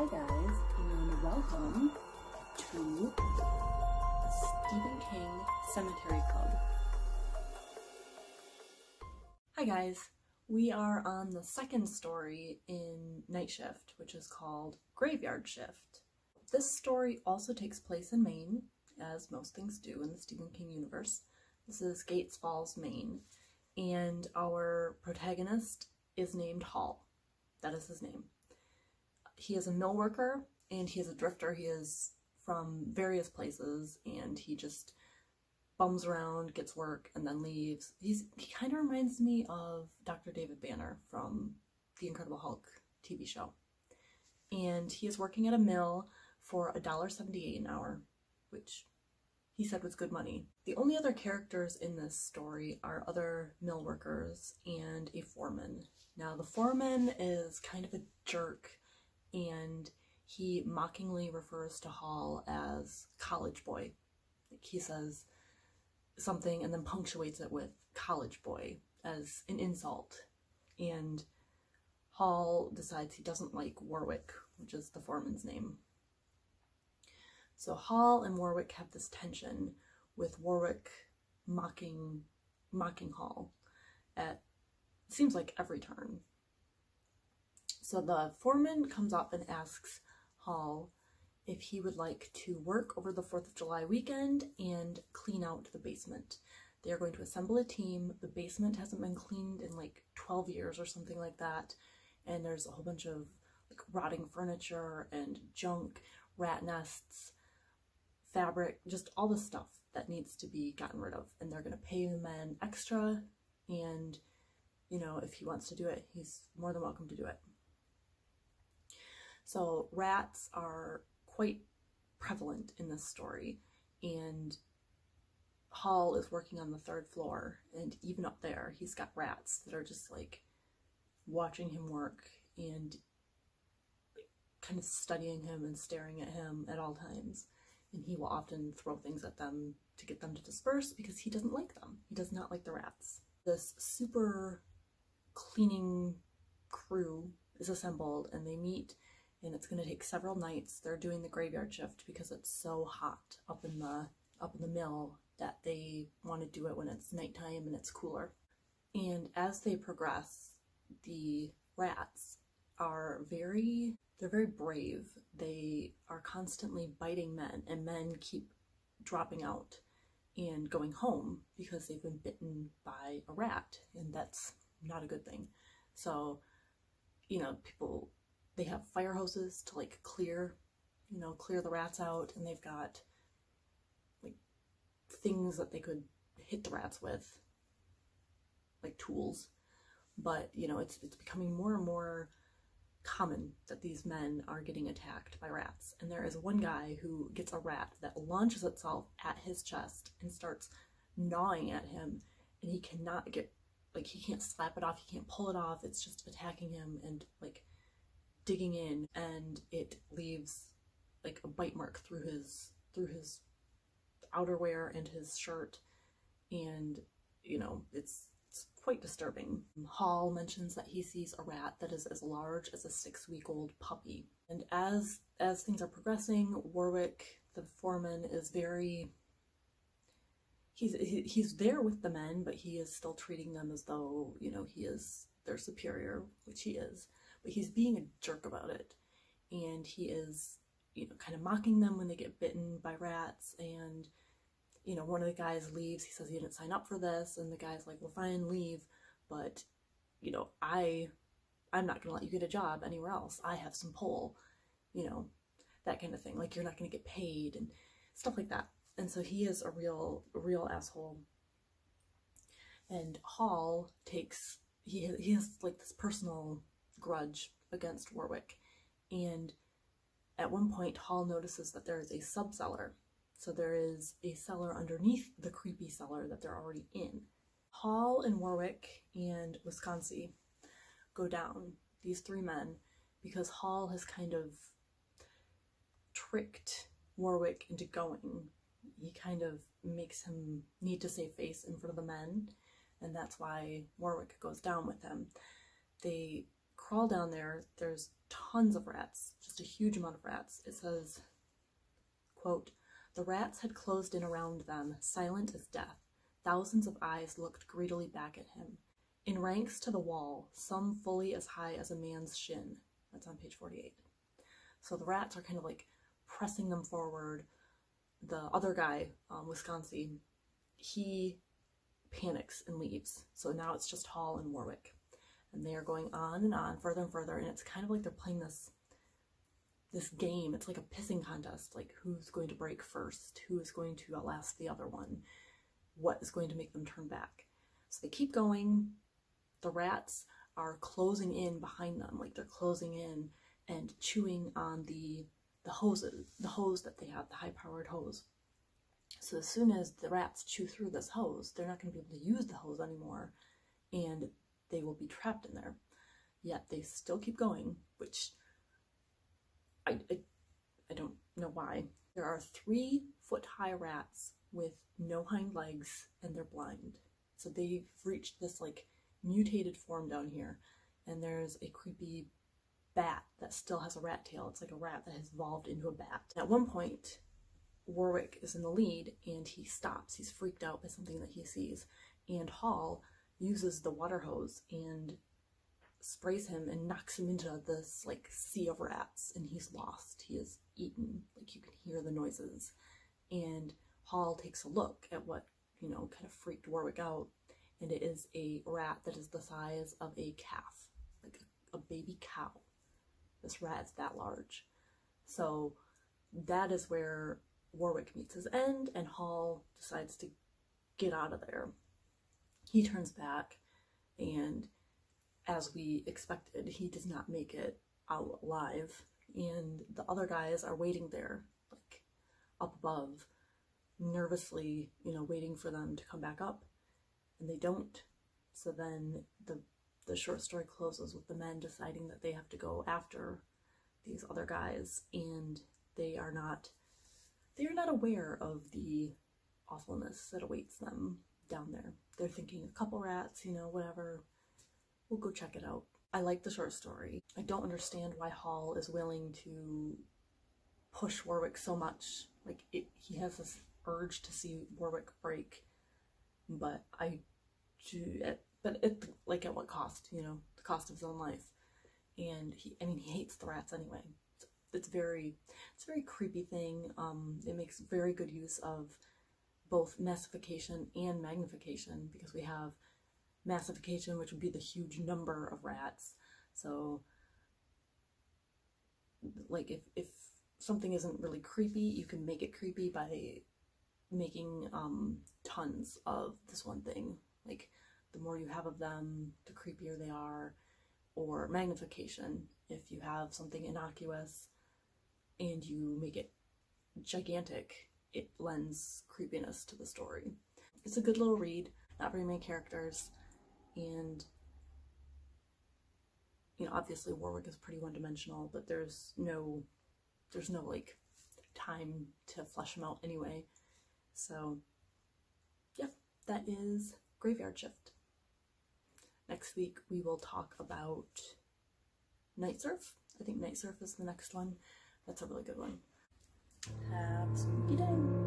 Hi guys, and welcome to the Stephen King Cemetery Club. Hi guys, we are on the second story in Night Shift, which is called Graveyard Shift. This story also takes place in Maine, as most things do in the Stephen King universe. This is Gates Falls, Maine, and our protagonist is named Hall. That is his name. He is a mill worker and he is a drifter. He is from various places and he just bums around, gets work, and then leaves. He kind of reminds me of Dr. David Banner from the Incredible Hulk TV show. And he is working at a mill for $1.78 an hour, which he said was good money. The only other characters in this story are other mill workers and a foreman. Now the foreman is kind of a jerk, and he mockingly refers to Hall as college boy. Like, he says something and then punctuates it with college boy as an insult. And Hall decides he doesn't like Warwick, which is the foreman's name. So Hall and Warwick have this tension, with Warwick mocking Hall at, seems like, every turn. So the foreman comes up and asks Hall if he would like to work over the 4th of July weekend and clean out the basement. They are going to assemble a team. The basement hasn't been cleaned in like 12 years or something like that, and there's a whole bunch of like rotting furniture and junk, rat nests, fabric, just all the stuff that needs to be gotten rid of. And they're going to pay the man extra, and you know, if he wants to do it, he's more than welcome to do it. So rats are quite prevalent in this story, and Hall is working on the 3rd floor, and even up there he's got rats that are just like watching him work and like, kind of studying him and staring at him at all times. And he will often throw things at them to get them to disperse because he doesn't like them. He does not like the rats. This super cleaning crew is assembled and they meet, and it's going to take several nights. They're doing the graveyard shift because it's so hot up in the mill that they want to do it when it's nighttime and it's cooler. And as they progress, the rats are they're very brave. They are constantly biting men, and men keep dropping out and going home because they've been bitten by a rat, and that's not a good thing. So, you know, they have fire hoses to like clear the rats out, and they've got like things that they could hit the rats with, like tools. But you know, it's becoming more and more common that these men are getting attacked by rats. And there is one guy who gets a rat that launches itself at his chest and starts gnawing at him, and he cannot he can't slap it off, he can't pull it off. It's just attacking him and like digging in, and it leaves like a bite mark through his outerwear and his shirt, and you know, it's quite disturbing. Hall mentions that he sees a rat that is as large as a 6-week-old puppy. And as things are progressing, Warwick, the foreman, is he's there with the men, but he is still treating them as though, you know, he is their superior, which he is. But he's being a jerk about it, and he is, you know, kind of mocking them when they get bitten by rats. And you know, one of the guys leaves. He says he didn't sign up for this, and the guy's like, well, fine, leave, but you know, I'm not gonna let you get a job anywhere else. I have some pull, you know, that kind of thing. Like, you're not gonna get paid and stuff like that. And so he is a real asshole. And Hall he has like this personal grudge against Warwick, and at one point Hall notices that there is a subcellar. So there is a cellar underneath the creepy cellar that they're already in. Hall and Warwick and Wisconsin go down, these 3 men, because Hall has kind of tricked Warwick into going. He kind of makes him need to save face in front of the men, and that's why Warwick goes down with him. They crawl down there. There's tons of rats, just a huge amount of rats. It says, quote, "The rats had closed in around them, silent as death. Thousands of eyes looked greedily back at him. In ranks to the wall, some fully as high as a man's shin." That's on page 48. So the rats are kind of like pressing them forward. The other guy, Wisconsin, he panics and leaves. So now it's just Hall and Warwick. And they are going on and on, further and further, and it's kind of like they're playing this game. It's like a pissing contest, like who's going to break first, who is going to outlast the other one, what is going to make them turn back. So they keep going. The rats are closing in behind them, like they're closing in and chewing on the hose that they have, the high-powered hose. So as soon as the rats chew through this hose, they're not going to be able to use the hose anymore, and they will be trapped in there. Yet they still keep going, which I don't know why. There are 3-foot-high rats with no hind legs, and they're blind. So they've reached this like mutated form down here, and there's a creepy bat that still has a rat tail. It's like a rat that has evolved into a bat. At one point, Warwick is in the lead, and he stops. He's freaked out by something that he sees, and Hall uses the water hose and sprays him and knocks him into this like sea of rats, and he's lost. He is eaten. Like you can hear the noises. And Hall takes a look at what, you know, kind of freaked Warwick out, and it is a rat that is the size of a calf, like a baby cow. This rat is that large. So that is where Warwick meets his end, and Hall decides to get out of there. He turns back, and as we expected, he does not make it out alive, and the other guys are waiting there, like up above, nervously, you know, waiting for them to come back up, and they don't. So then the short story closes with the men deciding that they have to go after these other guys, and they are not aware of the awfulness that awaits them down there. They're thinking a couple rats, you know, whatever, we'll go check it out. I like the short story. I don't understand why Hall is willing to push Warwick so much. Like, he has this urge to see Warwick break, but like at what cost, you know, the cost of his own life. And he hates the rats anyway. It's a very creepy thing. It makes very good use of both massification and magnification, because we have massification, which would be the huge number of rats. So like if something isn't really creepy, you can make it creepy by making tons of this one thing. Like the more you have of them, the creepier they are. Or magnification, if you have something innocuous and you make it gigantic, it lends creepiness to the story. It's a good little read, not very many characters, and you know, obviously Warwick is pretty one-dimensional, but there's no like time to flesh him out anyway. So yeah, that is Graveyard Shift. Next week we will talk about Night Surf. I think Night Surf is the next one. That's a really good one. Have a spooky day.